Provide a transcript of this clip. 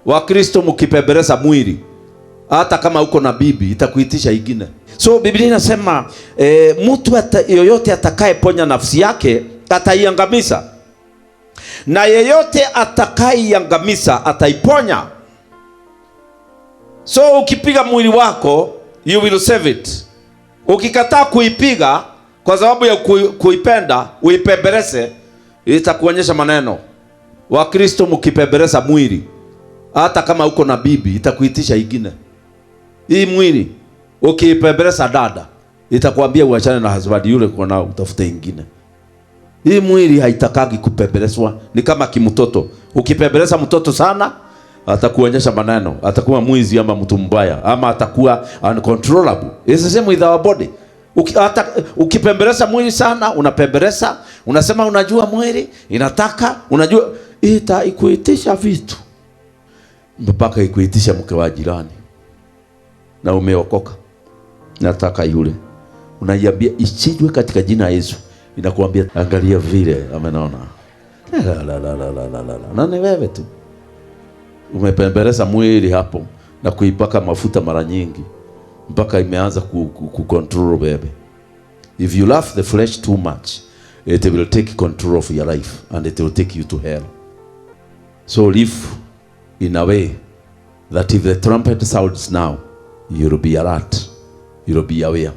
Wakristo mkipembeleza mwili, hata kama uko na bibi itakuitisha ingine. So Biblia inasema mtu yoyote atakayeponya nafsi yake ataiangamiza, na yeyote atakayeiangamiza ataiponya. So ukipiga mwili wako, you will save it. Ukikataa kuipiga kwa sababu ya kuipenda, uipembeleze, itakuonyesha maneno. Wakristo mkipembeleza mwili, hata kama uko na bibi itakuitisha ingine. Hii mwili ukipembeleza dada, itakwambia uachane na husband yule uko nao, utafute ingine. Hii mwili haitakagi kupembelezwa, ni kama kimtoto. Ukipembeleza mtoto sana, atakuonyesha maneno, atakuwa mwizi ama mtu mbaya, ama atakuwa uncontrollable. It's the same with our body. Ukipembeleza mwili sana, unapembeleza, unasema unajua mwili inataka, unajua itaikuitisha vitu mpaka ikuitisha mke wa jirani na umeokoka, nataka yule, unaiambia isijwe katika jina la Yesu, inakuambia angalia vile amenona. Na ni wewe tu umepembeleza mwili hapo na kuipaka mafuta mara nyingi mpaka imeanza kucontrol bebe. If you love the flesh too much, it will take control of your life and it will take you to hell. So live in a way that if the trumpet sounds now, you'll be alert, you'll be aware.